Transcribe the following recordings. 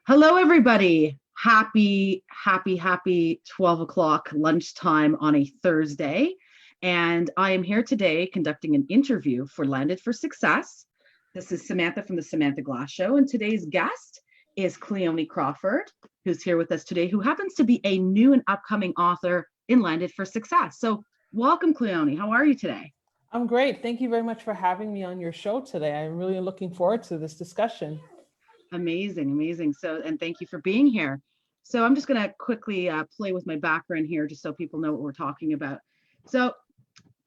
Hello, everybody. Happy 12 o'clock lunchtime on a Thursday. And I am here today conducting an interview for Landed for Success. This is Samantha from the Samantha Glass Show. And today's guest is Cleoni Crawford, who's here with us today, who happens to be a new and upcoming author in Landed for Success. So welcome, Cleoni. How are you today? I'm great. Thank you very much for having me on your show today. I'm really looking forward to this discussion. Amazing. So, and thank you for being here. So I'm just going to quickly play with my background here, just so people know what we're talking about. So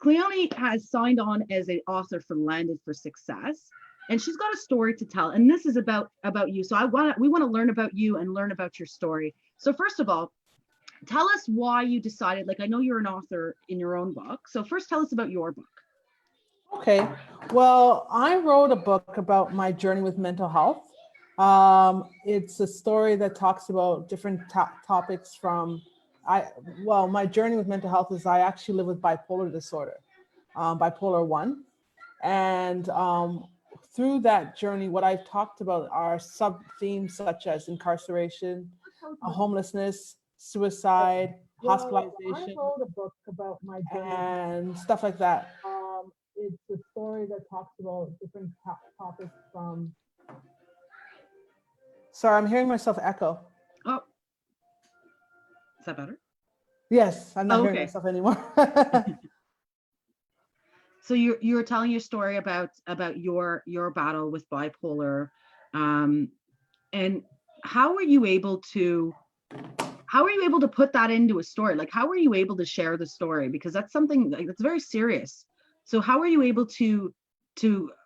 Cleoni has signed on as an author for Landed for Success, and she's got a story to tell. And this is about you. So we want to learn about you and learn about your story. So first of all, tell us why you decided, like, I know you're an author in your own book. So first tell us about your book. Okay. Well, I wrote a book about my journey with mental health. It's a story that talks about different topics from, my journey with mental health is I actually live with bipolar disorder, bipolar 1. And through that journey, what I've talked about are sub-themes such as incarceration, homelessness, suicide, hospitalization, I wrote a book about my journey and stuff like that. It's a story that talks about different topics from. Sorry, I'm hearing myself echo. Oh, is that better? Yes, I'm not hearing myself anymore. So you're telling your story about your battle with bipolar, and how were you able to put that into a story? Like, how were you able to share the story? Because that's something like that's very serious. So how were you able to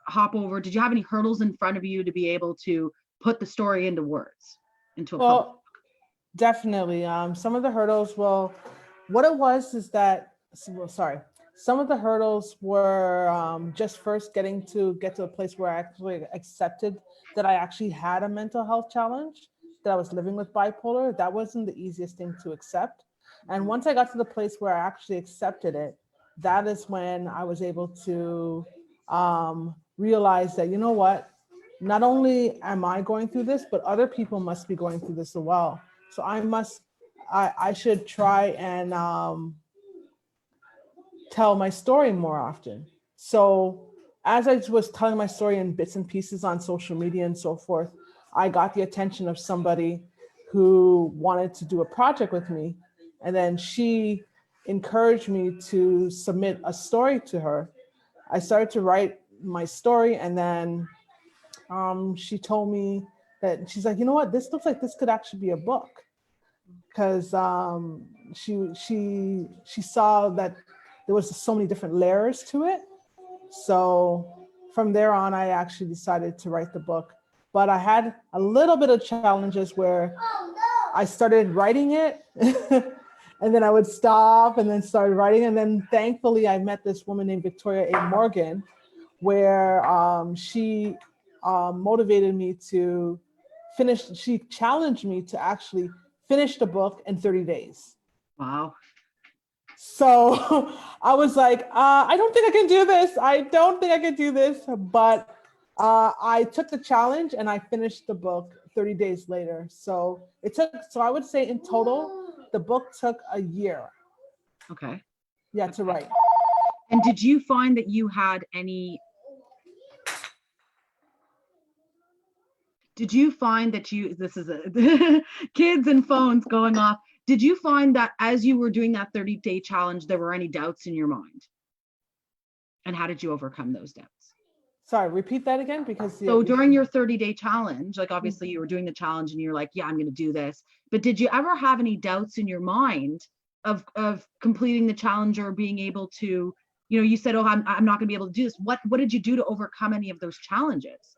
hop over? Did you have any hurdles in front of you to be able to put the story into words, into a public book? Definitely. Some of the hurdles, what it was is that, some of the hurdles were just first get to a place where I actually accepted that I actually had a mental health challenge, that I was living with bipolar. That wasn't the easiest thing to accept. And once I got to the place where I actually accepted it, that is when I was able to realize that, you know what, not only am I going through this, but other people must be going through this as well. So I should try and tell my story more often. So as I was telling my story in bits and pieces on social media and so forth, I got the attention of somebody who wanted to do a project with me. And then she encouraged me to submit a story to her. I started to write my story, and then she told me that she's like, you know what, this looks like this could actually be a book, because she saw that there was so many different layers to it. So from there on, I actually decided to write the book. But I had a little bit of challenges where I started writing it and then I would stop and then start writing. And then thankfully I met this woman named Victoria A. Morgan, where she motivated me to finish. She challenged me to actually finish the book in 30 days. Wow. So I was like, I don't think I can do this. But I took the challenge and I finished the book 30 days later. So I would say in total, the book took a year. Okay. Yeah, to write. And did you find that you had any, this is kids and phones going off. Did you find that as you were doing that 30-day challenge, there were any doubts in your mind? And how did you overcome those doubts? Sorry, repeat that again, because so during your 30-day challenge, like obviously you were doing the challenge and you're like, yeah, I'm going to do this. But did you ever have any doubts in your mind of completing the challenge, or being able to, you said, oh, I'm not going to be able to do this. What did you do to overcome any of those challenges?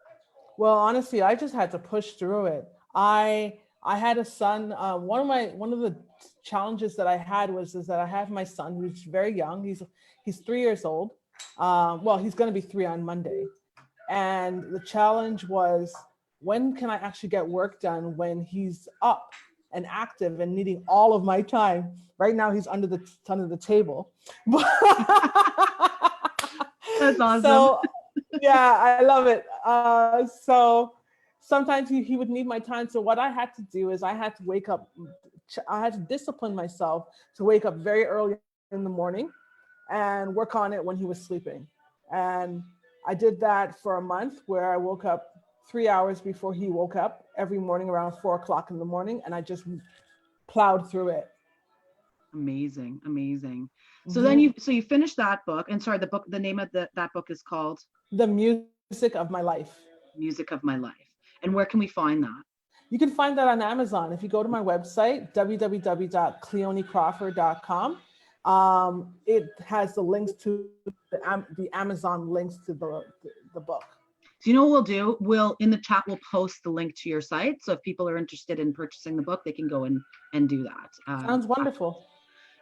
Well, honestly, I just had to push through it. I had a son. One of the challenges that I had is that I have my son who's very young. He's 3 years old. Well, he's going to be 3 on Monday. And the challenge was, when can I actually get work done when he's up and active and needing all of my time? Right now, he's under the table. That's awesome. So, yeah, I love it. sometimes he would need my time. So what I had to do is I had to wake up, I had to discipline myself to wake up very early in the morning and work on it when he was sleeping. And I did that for a month, where I woke up 3 hours before he woke up every morning around 4 o'clock in the morning. And I just plowed through it. Amazing, amazing. So then Mhm. you finished that book, and sorry, the name of that book is called The Music of My Life. Music of My Life. And where can we find that? You can find that on Amazon. If you go to my website, www.cleonicrawford.com, it has the links to the Amazon links to the book. So you know what we'll do? We'll in the chat we'll post the link to your site. So if people are interested in purchasing the book, they can go and do that. Sounds wonderful.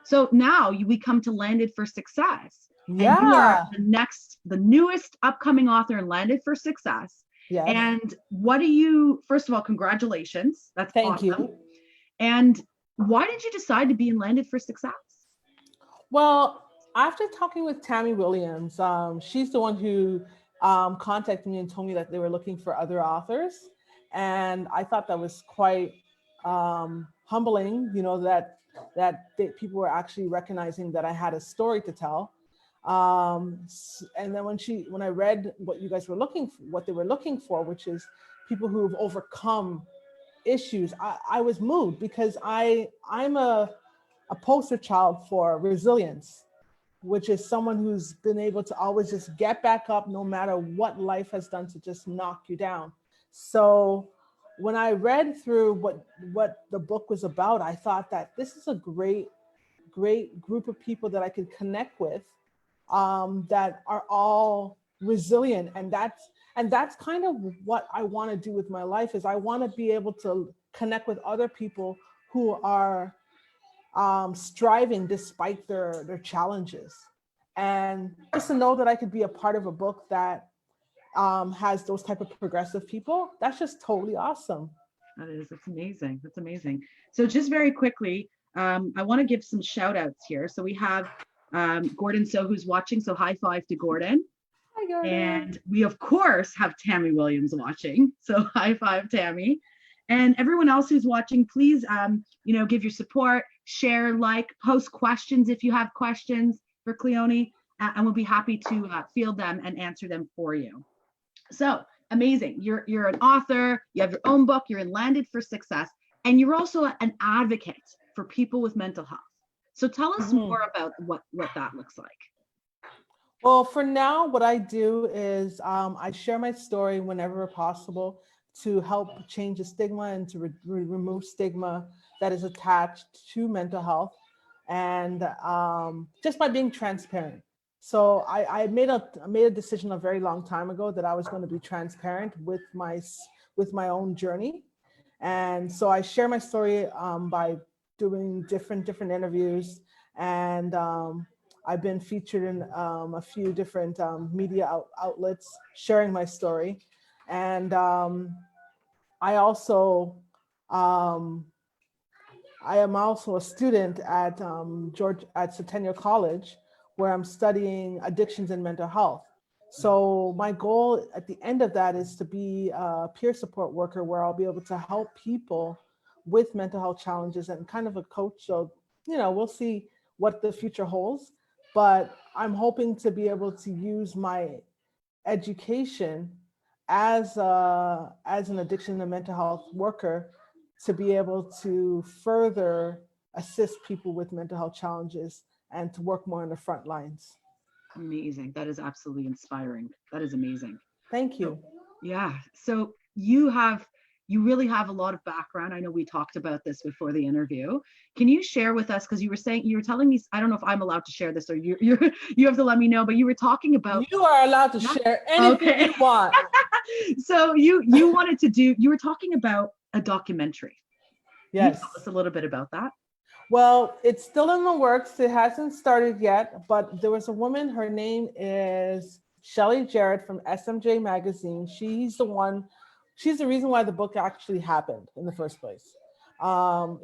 So now we come to Landed for Success. And you are Yeah. the newest upcoming author in Landed for Success. Yes. And first of all, congratulations. That's Thank awesome. you. And why did you decide to be in Landed for Success? Well, after talking with Tammy Williams, she's the one who contacted me and told me that they were looking for other authors. And I thought that was quite humbling, that people were actually recognizing that I had a story to tell. And then when I read what you guys were what they were looking for, which is people who've overcome issues, I was moved, because I'm a poster child for resilience, which is someone who's been able to always just get back up no matter what life has done to just knock you down. So when I read through what the book was about, I thought that this is a great group of people that I could connect with, that are all resilient. And that's kind of what I want to do with my life, is I want to be able to connect with other people who are striving despite their challenges. And just to know that I could be a part of a book that has those type of progressive people, that's just totally awesome. That's amazing. That's amazing. So just very quickly, I want to give some shout outs here. So we have Gordon So, who's watching. So high five to Gordon. Hi, Gordon. And we, of course, have Tammy Williams watching. So high five, Tammy. And everyone else who's watching, please, give your support, share, like, post questions if you have questions for Cleoni, and we'll be happy to field them and answer them for you. So amazing. You're an author, you have your own book, you're in Landed for Success, and you're also an advocate for people with mental health. So tell us more about what that looks like. Well, for now, what I do is I share my story whenever possible to help change the stigma and to remove stigma that is attached to mental health, and just by being transparent. So I made a decision a very long time ago that I was going to be transparent with my own journey. And so I share my story by doing different interviews, and I've been featured in a few different media outlets sharing my story. And I am also a student at Centennial College, where I'm studying addictions and mental health. So my goal at the end of that is to be a peer support worker, where I'll be able to help people with mental health challenges and kind of a coach. So, we'll see what the future holds, but I'm hoping to be able to use my education as an addiction and mental health worker to be able to further assist people with mental health challenges and to work more on the front lines. Amazing. That is absolutely inspiring. That is amazing. Thank you. Yeah. So you really have a lot of background. I know we talked about this before the interview. Can you share with us, because you were telling me, I don't know if I'm allowed to share this, or you have to let me know, but you were talking about. You are allowed to share anything you want. So you were talking about a documentary. Yes. Can you tell us a little bit about that? Well, it's still in the works. It hasn't started yet, but there was a woman, her name is Shelly Jarrett from SMJ Magazine. She's the reason why the book actually happened in the first place.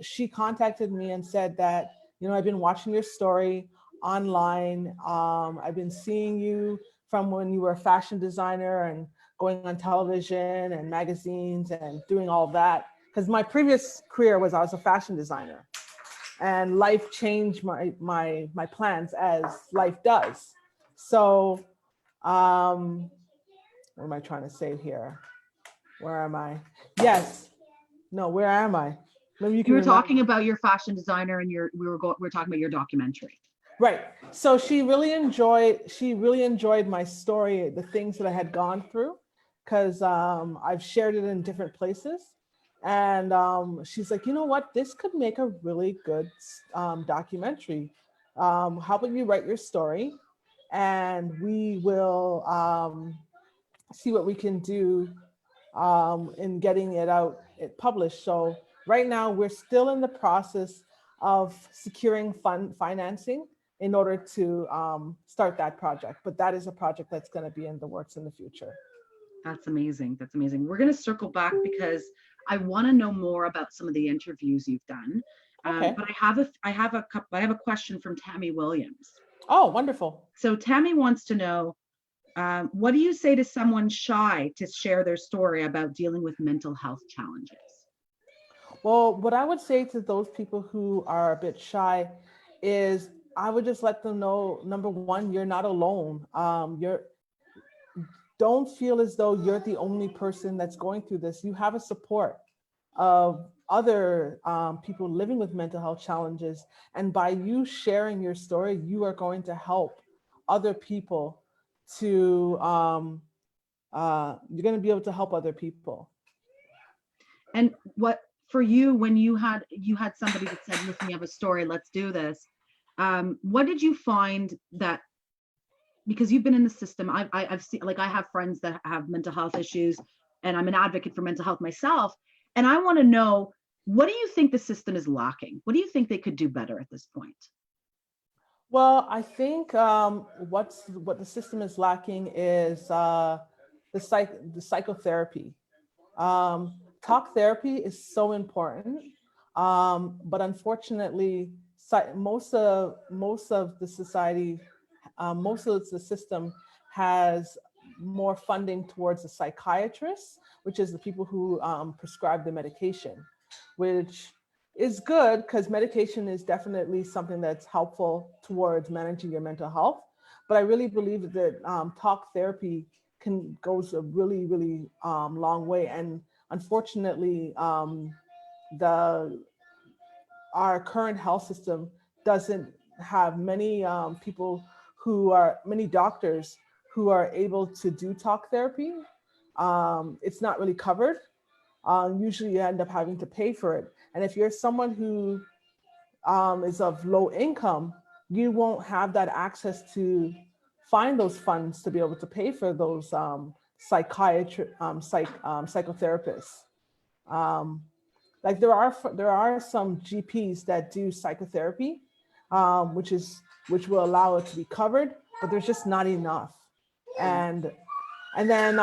She contacted me and said that, I've been watching your story online. I've been seeing you from when you were a fashion designer and going on television and magazines and doing all that. Because my previous career was I was a fashion designer, and life changed my plans as life does. So what am I trying to say here? Where am I? Yes. No, where am I? Maybe you You can were remember. talking about your fashion designer and we were talking about your documentary. Right. So she really enjoyed my story, the things that I had gone through, because I've shared it in different places. And she's like, you know what, this could make a really good documentary. How about you write your story and we will see what we can do in getting it out, published. So right now we're still in the process of securing financing in order to start that project. But that is a project that's going to be in the works in the future. That's amazing. That's amazing. We're going to circle back because I want to know more about some of the interviews you've done. Okay. But I have a question from Tammy Williams. Oh, wonderful. So Tammy wants to know, what do you say to someone shy to share their story about dealing with mental health challenges? Well, what I would say to those people who are a bit shy is I would just let them know, number one, you're not alone. Don't feel as though you're the only person that's going through this. You have a support of other people living with mental health challenges. And by you sharing your story, you are going to help other people to, you're going to be able to help other people. And what for you, when you had somebody that said, listen, you have a story, let's do this. What did you find that, because you've been in the system, I've seen, like, I have friends that have mental health issues and I'm an advocate for mental health myself. And I want to know, what do you think the system is lacking? What do you think they could do better at this point? Well, I think what the system is lacking is the psychotherapy. Talk therapy is so important, but unfortunately, most of the society, most of the system has more funding towards the psychiatrists, which is the people who prescribe the medication, which is good because medication is definitely something that's helpful towards managing your mental health. But I really believe that talk therapy goes a really, really long way. And unfortunately, our current health system doesn't have many many doctors who are able to do talk therapy. It's not really covered. Usually you end up having to pay for it. And if you're someone who is of low income, you won't have that access to find those funds to be able to pay for those psychotherapists. Like there are some GPs that do psychotherapy, which will allow it to be covered, but there's just not enough. And then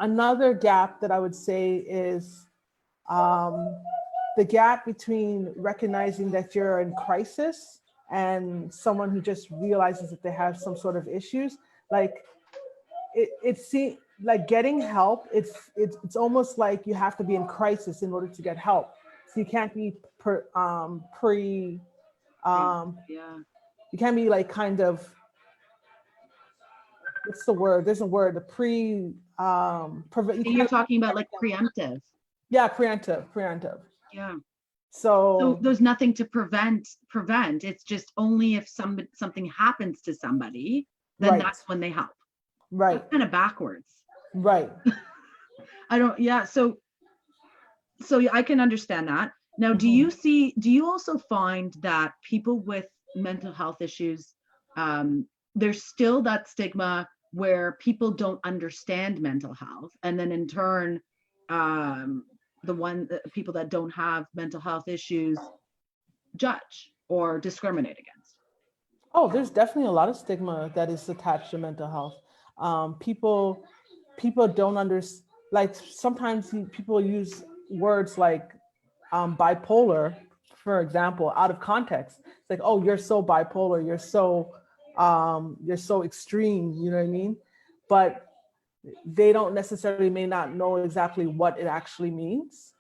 another gap that I would say is the gap between recognizing that you're in crisis and someone who just realizes that they have some sort of issues. Like it seems like getting help, it's almost like you have to be in crisis in order to get help. So you can't be you can't be like kind of, what's the word? There's a word, You're talking about like preemptive. Yeah, preemptive. Yeah. So there's nothing to prevent. It's just only if something happens to somebody, then right. That's when they help. Right. That's kind of backwards. Right. So I can understand that. Now, do you also find that people with mental health issues, there's still that stigma where people don't understand mental health, and then in turn, people that don't have mental health issues judge or discriminate against? Oh, there's definitely a lot of stigma that is attached to mental health. People don't understand, like sometimes people use words like bipolar, for example, out of context. It's like, oh, you're so bipolar, you're so extreme, you know what I mean? But they don't necessarily may not know exactly what it actually means.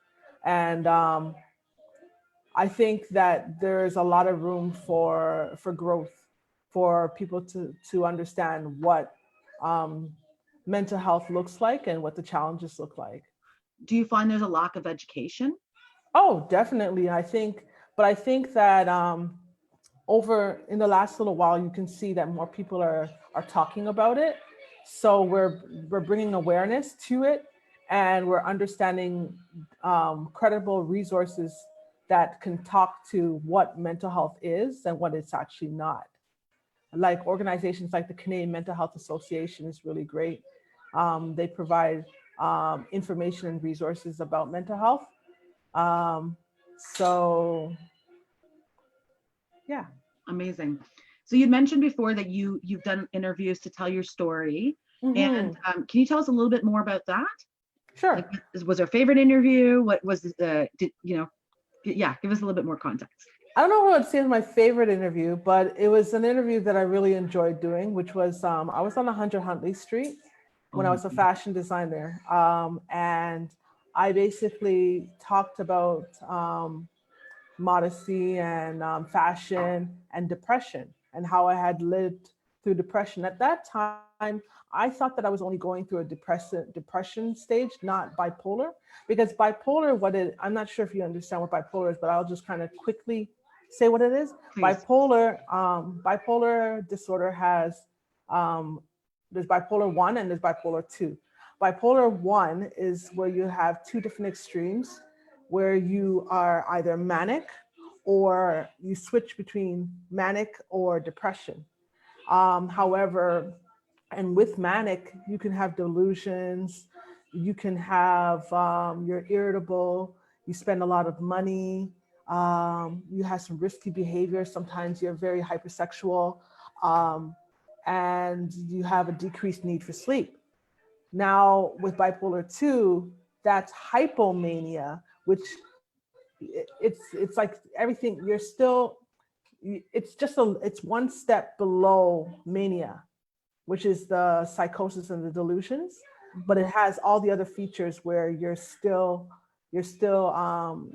And I think that there's a lot of room for growth, for people to understand what mental health looks like and what the challenges look like. Do you find there's a lack of education? Oh, definitely. I think that over in the last little while, you can see that more people are talking about it. So we're bringing awareness to it, and we're understanding credible resources that can talk to what mental health is and what it's actually not. Like organizations like the Canadian Mental Health Association is really great. They provide information and resources about mental health. Um, so yeah. Amazing. So you mentioned before that you've done interviews to tell your story. And can you tell us a little bit more about that? Sure. Like, was there a favorite interview? What was yeah, give us a little bit more context. I don't know if I'd say it's my favorite interview, but it was an interview that I really enjoyed doing, which was I was on 100 Huntley Street when I was a fashion designer. And I basically talked about modesty and fashion and depression and how I had lived through depression. At that time, I thought that I was only going through a depression stage, not bipolar, because bipolar, I'm not sure if you understand what bipolar is, but I'll just kind of quickly say what it is. Please. Bipolar disorder has, there's bipolar 1 and there's bipolar 2. Bipolar 1 is where you have two different extremes, where you are either manic or you switch between manic or depression. However, and with manic, you can have delusions, you can have, you're irritable, you spend a lot of money, you have some risky behavior. Sometimes you're very hypersexual, and you have a decreased need for sleep. Now with bipolar 2, that's hypomania, which it's like everything, you're still, it's one step below mania, which is the psychosis and the delusions, but it has all the other features where you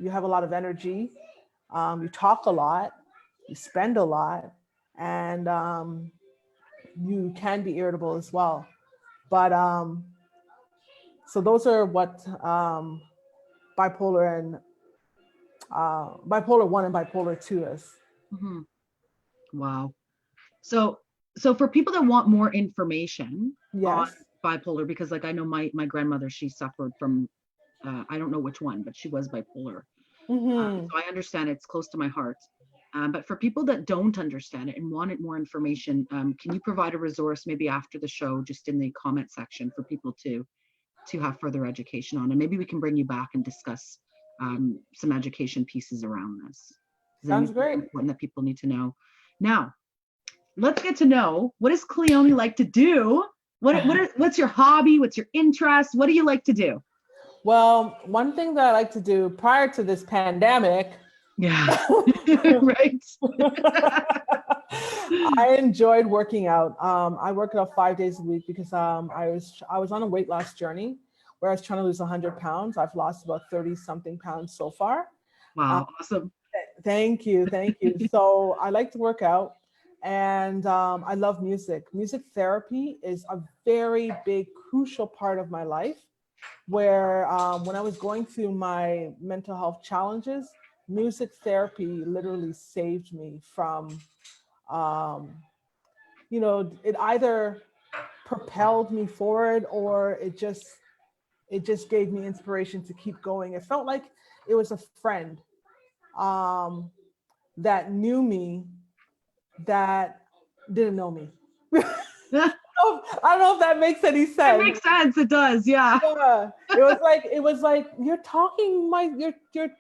have a lot of energy, you talk a lot, you spend a lot, and you can be irritable as well. But so those are what bipolar 1 and bipolar 2 is. Mm-hmm. Wow. So for people that want more information on bipolar, because like I know my grandmother, she suffered from I don't know which one, but she was bipolar. So I understand it's close to my heart. But for people that don't understand it and wanted more information, can you provide a resource maybe after the show, just in the comment section, for people to have further education on? And maybe we can bring you back and discuss some education pieces around this. Sounds great. Important that people need to know. Now, let's get to know, what does Cleoni like to do? What's your hobby? What's your interest? What do you like to do? Well, one thing that I like to do prior to this pandemic. Yeah, right. I enjoyed working out. I work out 5 days a week because I was on a weight loss journey where I was trying to lose 100 pounds. I've lost about 30 something pounds so far. Wow, awesome. Thank you. So I like to work out, and I love music. Music therapy is a very big, crucial part of my life, where when I was going through my mental health challenges, music therapy literally saved me from, it either propelled me forward or it just gave me inspiration to keep going. It felt like it was a friend that knew me that didn't know me. I don't know if that makes any sense. It makes sense. It does. Yeah. Yeah. It was like you're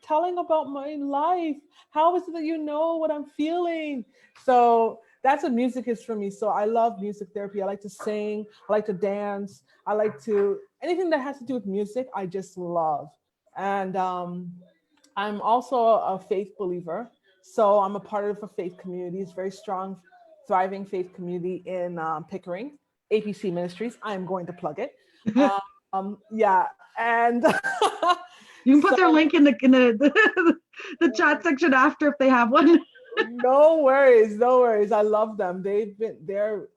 telling about my life. How is it that you know what I'm feeling? So that's what music is for me. So I love music therapy. I like to sing. I like to dance. Anything that has to do with music, I just love. And I'm also a faith believer. So I'm a part of a faith community. It's a very strong, thriving faith community in Pickering. APC Ministries. I'm going to plug it. Yeah, and You can put their so link in the chat section after if they have one. no worries, no worries. I love them. They've been there.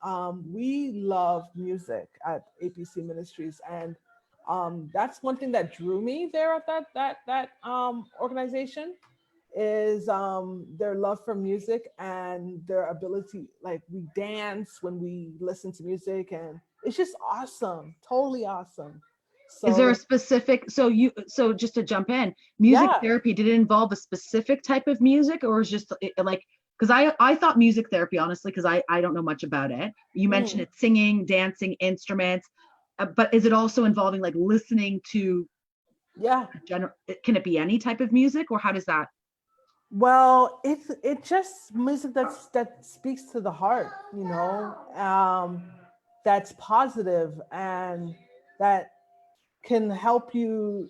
We love music at APC Ministries, and that's one thing that drew me there at that organization is their love for music and their ability. Like we dance when we listen to music, and it's just awesome, totally awesome. Is So there a specific, so just to jump in, music yeah. therapy, did it involve a specific type of music or is just like, because I thought music therapy, honestly, because I don't know much about it. You mentioned Mm, it singing, dancing, instruments, but is it also involving like listening to yeah. general, can it be any type of music or how does that? Well, it just music that speaks to the heart, that's positive and that can help you.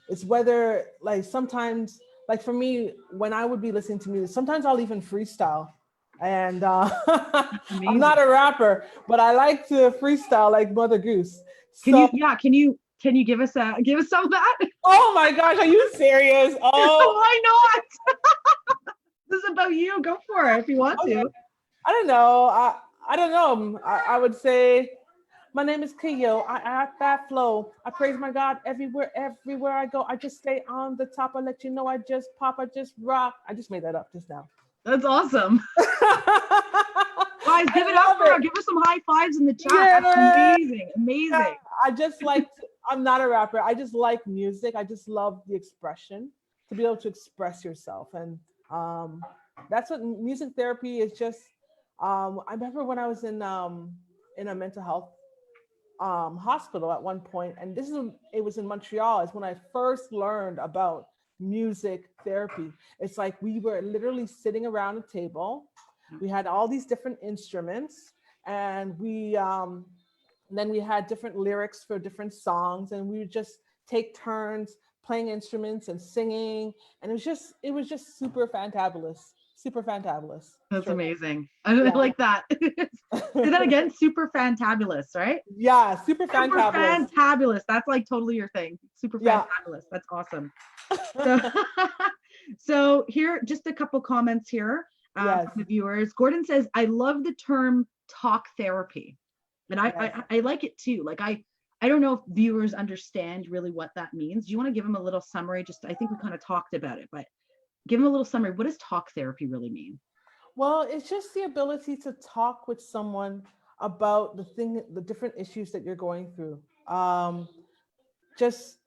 It's whether like sometimes, like for me, when I would be listening to music, sometimes I'll even freestyle. And That's I'm not amazing. a rapper, but I like to freestyle like Mother Goose. Can So, you, yeah, can you give us some of that? oh my gosh, are you serious? Oh, Why not? This is about you. Go for it if you want okay. to. I don't know. I don't know. I would say my name is Keo. I have that flow. I praise my God everywhere I go. I just stay on the top. I let you know I just pop. I just rock. I just made that up just now. That's awesome. Guys, give it I up love for her. it. Give her some high fives in the chat. That's Yeah. amazing. Yeah. Amazing. I just like, I'm not a rapper. I just like music. I just love the expression, to be able to express yourself. And um, that's what music therapy is just. I remember when I was in a mental health hospital at one point, and it was in Montreal. Is when I first learned about music therapy. It's like we were literally sitting around a table. We had all these different instruments, and then we had different lyrics for different songs, and we would just take turns playing instruments and singing, and it was just super fantabulous, super fantabulous. That's Straight up. amazing. I Yeah. like that. Say that again. Super fantabulous, right? Yeah, super Super fantabulous. fantabulous. That's like totally your thing. Super Yeah. fantabulous. That's awesome. So, so here, just a couple comments here Yes. from the viewers. Gordon says, "I love the term talk therapy," and Yes. I like it too. Like I don't know if viewers understand really what that means. Do you want to give them a little summary? Just I think we kind of talked about it, but give them a little summary. What does talk therapy really mean? Well, it's just the ability to talk with someone about the different issues that you're going through. Just,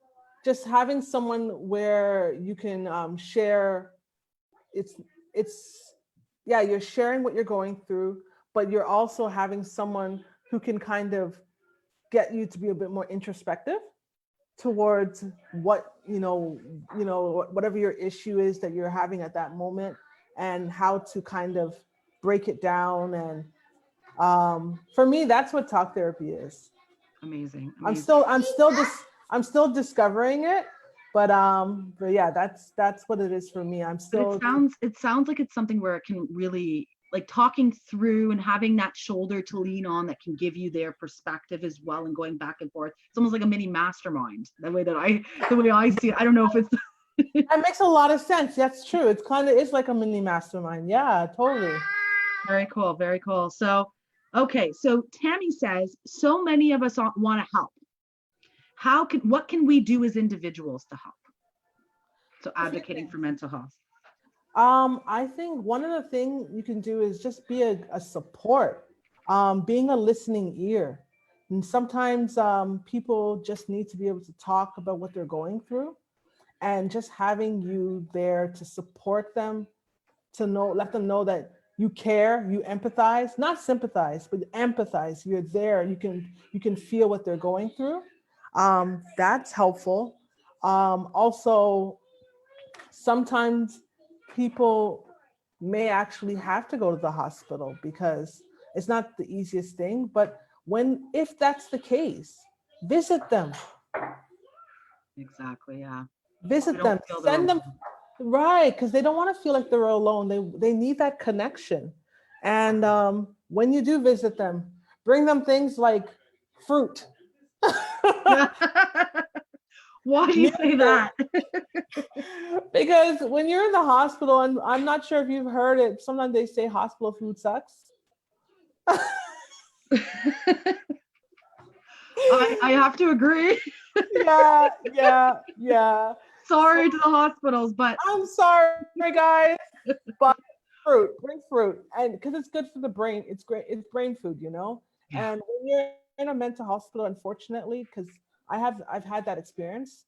just having someone where you can share. It's, it's, yeah, you're sharing what you're going through, but you're also having someone who can kind of get you to be a bit more introspective towards what whatever your issue is that you're having at that moment, and how to kind of break it down. And for me, that's what talk therapy is. Amazing, i'm amazing. still i'm still dis- I'm still discovering it, but yeah, that's what it is for me. I'm But still. it sounds like it's something where it can really like talking through and having that shoulder to lean on that can give you their perspective as well and going back and forth. It's almost like a mini mastermind, the way I see it. I don't know if it's That makes a lot of sense. That's true. It's kind of, it's like a mini mastermind. Yeah, totally. very cool, very cool. So, okay, so Tammy says, so many of us want to help. What can we do as individuals to help? So A few advocating for things. mental health. I think one of the things you can do is just be a support, being a listening ear. And sometimes people just need to be able to talk about what they're going through, and just having you there to support them, to let them know that you care, you empathize, not sympathize, but empathize. You're there. You can feel what they're going through. That's helpful. Also, sometimes people may actually have to go to the hospital because it's not the easiest thing. But if that's the case, visit them, Exactly. Yeah. We visit don't them, feel they're send them. alone. Right, because they don't want to feel like they're alone. They need that connection. And when you do visit them, bring them things like fruit. Why do you say that? Because when you're in the hospital, and I'm not sure if you've heard it, sometimes they say hospital food sucks. I have to agree. Yeah. Sorry to the hospitals, but I'm sorry, guys, but bring fruit, and because it's good for the brain. It's great. It's brain food, you know. yeah, And when you're in a mental hospital, unfortunately, because I've had that experience,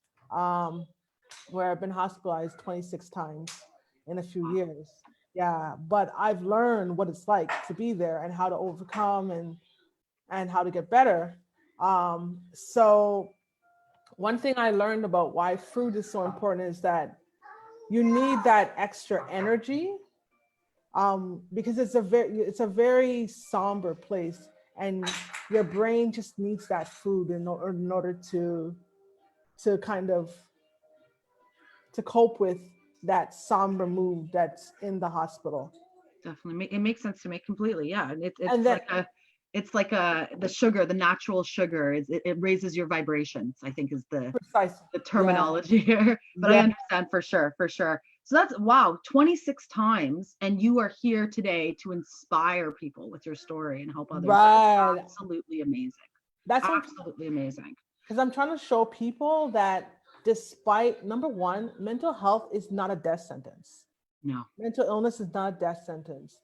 where I've been hospitalized 26 times in a few years. Yeah, but I've learned what it's like to be there and how to overcome and how to get better. So one thing I learned about why fruit is so important is that you need that extra energy, because it's a very somber place, and your brain just needs that food in order to kind of to cope with that somber mood that's in the hospital. definitely. It makes sense to me completely. Yeah. And And then it's like the sugar, the natural sugar. It raises your vibrations, I think is precisely, the yeah, terminology here. But I yeah, understand for sure, for sure. So that's wow, 26 times. And you are here today to inspire people with your story and help others. That is right. absolutely amazing. That's what, Absolutely amazing. because I'm trying to show people that despite, number one, mental health is not a death sentence. No, Mental illness is not a death sentence.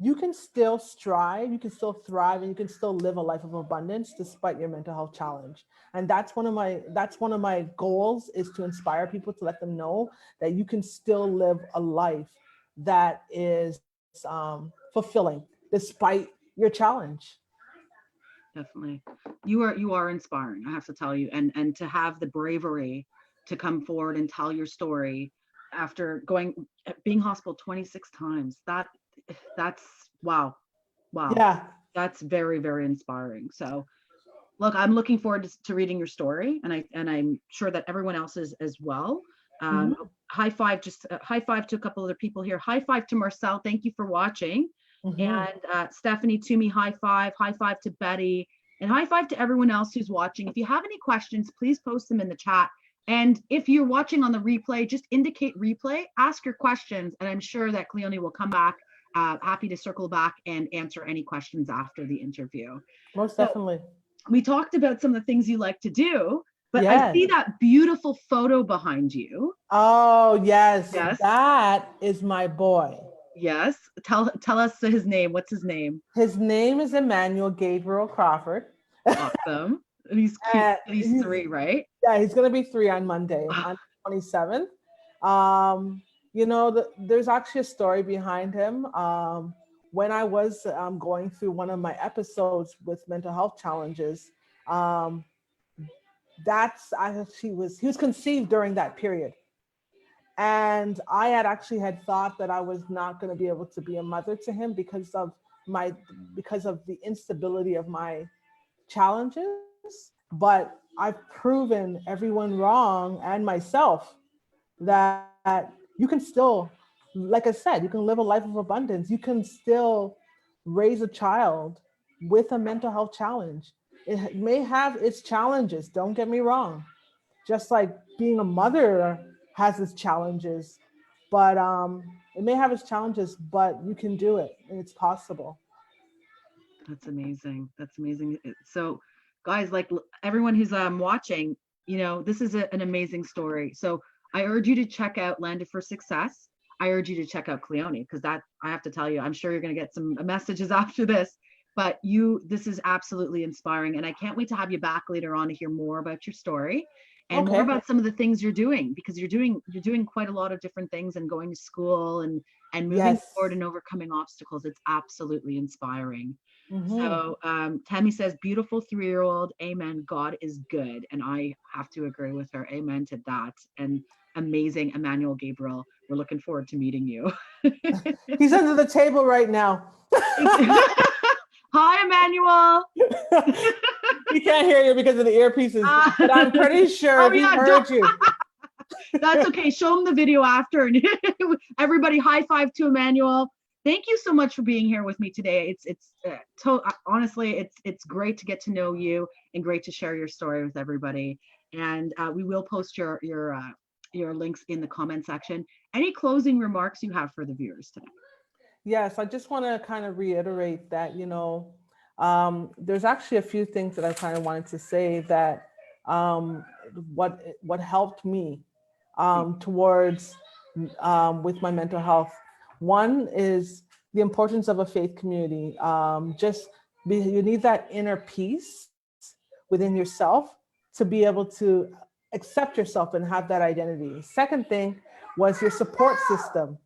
You can still strive, you can still thrive, and you can still live a life of abundance despite your mental health challenge. And that's one of my goals, is to inspire people, to let them know that you can still live a life that is fulfilling despite your challenge. definitely. You are inspiring, I have to tell you. And to have the bravery to come forward and tell your story after being hospital 26 times. That's wow. Wow. Yeah. That's very, very inspiring. So look, I'm looking forward to reading your story, and I'm sure that everyone else is as well. Mhm. High five, just high five to a couple other people here. High five to Marcel. Thank you for watching. Mhm. And Stephanie, to me, high five. High five to Betty, and high five to everyone else who's watching. If you have any questions, please post them in the chat. And if you're watching on the replay, just indicate replay, ask your questions, and I'm sure that Cleoni will come back. Happy to circle back and answer any questions after the interview. Most So definitely. we talked about some of the things you like to do, but I Yes. see that beautiful photo behind you. Oh, yes. Yes. That is my boy. Yes. Tell us his name. What's his name? His name is Emmanuel Gabriel Crawford. Awesome. He's cute. And He's 3, right? yeah, he's going to be 3 on Monday, on 27th. There's actually a story behind him. When I was going through one of my episodes with mental health challenges, um, he was conceived during that period. And I had thought that I was not going to be able to be a mother to him because of the instability of my challenges. But I've proven everyone wrong, and myself, that you can still, like I said, you can live a life of abundance. You can still raise a child with a mental health challenge. It may have its challenges, don't get me wrong. Just like being a mother has its challenges, but it may have its challenges, but you can do it, and it's possible. That's amazing. That's amazing. So, guys, like everyone who's watching, this is an amazing story. So, I urge you to check out Landed for Success. I urge you to check out Cleoni, because that, I have to tell you, I'm sure you're going to get some messages after this. But this is absolutely inspiring, and I can't wait to have you back later on to hear more about your story and more Okay. about some of the things you're doing, because you're doing quite a lot of different things, and going to school and moving Yes. forward and overcoming obstacles. It's absolutely inspiring. Mm-hmm. So Tammy says, beautiful 3-year-old. Amen. God is good. And I have to agree with her. Amen to that. And amazing Emmanuel Gabriel. We're looking forward to meeting you. He's under the table right now. Hi, Emmanuel. He can't hear you because of the earpieces, but I'm pretty sure he heard you. That's okay. Show him the video after. And everybody high five to Emmanuel. Thank you so much for being here with me today. Honestly, it's great to get to know you and great to share your story with everybody. And we will post your links in the comment section. Any closing remarks you have for the viewers today? Yes, I just want to kind of reiterate that, there's actually a few things that I kind of wanted to say that what helped me towards with my mental health. One is the importance of a faith community. You need that inner peace within yourself to be able to accept yourself and have that identity. Second thing was your support system.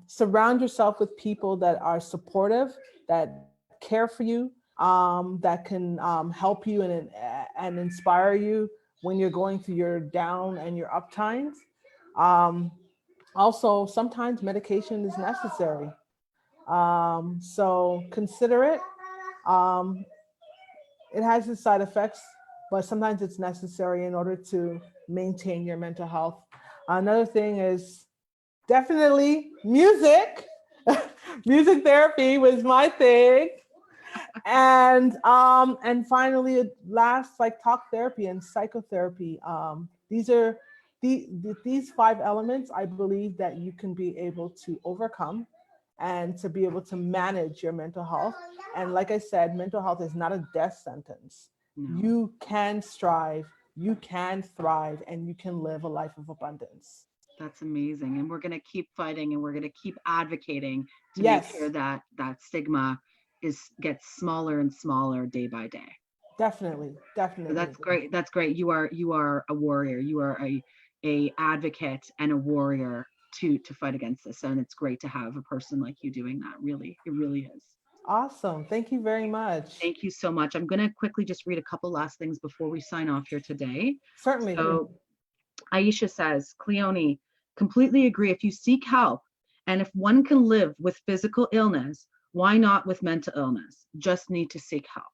Surround yourself with people that are supportive, that care for you, that can help you and inspire you when you're going through your down and your up times. Also, sometimes medication is necessary. So consider it. It has its side effects, but sometimes it's necessary in order to maintain your mental health. Another thing is definitely music. Music therapy was my thing. And finally, last, like talk therapy and psychotherapy. These 5 elements, I believe that you can be able to overcome and to be able to manage your mental health. And like I said, mental health is not a death sentence. No. You can strive, you can thrive, and you can live a life of abundance. That's amazing. And we're going to keep fighting and we're going to keep advocating to Yes. make sure that stigma gets smaller and smaller day by day. Definitely. So that's great. That's great. You are a warrior. You are a advocate and a warrior to fight against this. And it's great to have a person like you doing that. Really, it really is. Awesome. Thank you very much. Thank you so much. I'm going to quickly just read a couple last things before we sign off here today. Certainly. So Aisha says, Cleoni, completely agree. If you seek help and if one can live with physical illness, why not with mental illness? Just need to seek help.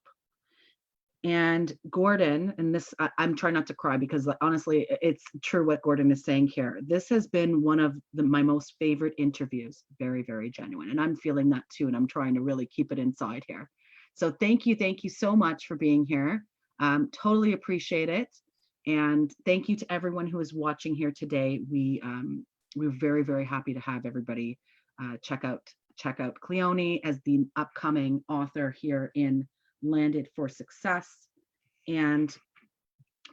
And Gordon, and this, I'm trying not to cry because honestly, it's true what Gordon is saying here. This has been one of my most favorite interviews. Very, very genuine. And I'm feeling that too. And I'm trying to really keep it inside here. So thank you so much for being here. Totally appreciate it. And thank you to everyone who is watching here today. We're very, very happy to have everybody check out Cleoni as the upcoming author here in Landed for Success. And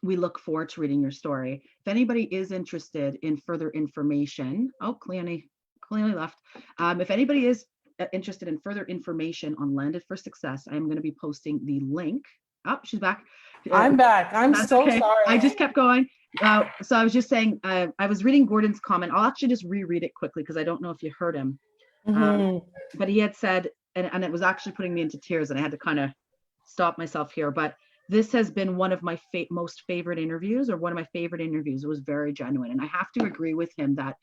we look forward to reading your story. If anybody is interested in further information, Cleoni left. If anybody is interested in further information on Landed for Success, I'm going to be posting the link. She's back. I'm back. I'm so okay. Sorry. I just kept going. So I was just saying, I was reading Gordon's comment. I'll actually just reread it quickly because I don't know if you heard him. But he had said, and it was actually putting me into tears, and I had to kind of stop myself here. But this has been one of my most favorite interviews, or one of my favorite interviews. It was very genuine. And I have to agree with him that,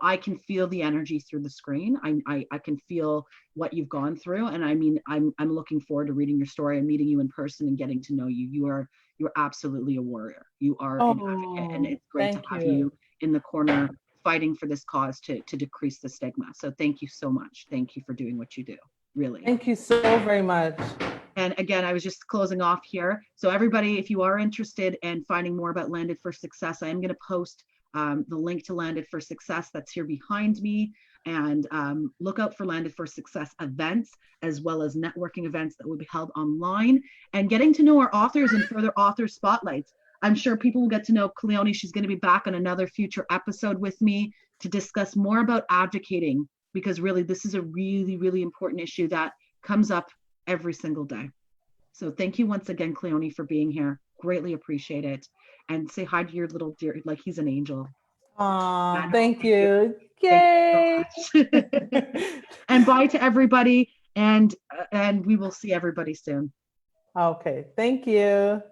I can feel the energy through the screen. I can feel what you've gone through. And I mean, I'm looking forward to reading your story and meeting you in person and getting to know you. You're absolutely a warrior. You are an advocate, and it's great to have you in the corner fighting for this cause to decrease the stigma. So thank you so much. Thank you for doing what you do. Really. Thank you so very much. And again, I was just closing off here. So everybody, if you are interested in finding more about Landed for Success, I am going to post the link to Landed for Success that's here behind me. And look out for Landed for Success events, as well as networking events that will be held online, and getting to know our authors and further author spotlights. I'm sure people will get to know Cleoni. She's going to be back on another future episode with me to discuss more about advocating, because really this is a really, really important issue that comes up every single day. So thank you once again, Cleoni, for being here. Greatly appreciate it. And say hi to your little dear, like he's an angel. Thank you. Yay! Thank you so much. And bye to everybody. And we will see everybody soon. Okay. Thank you.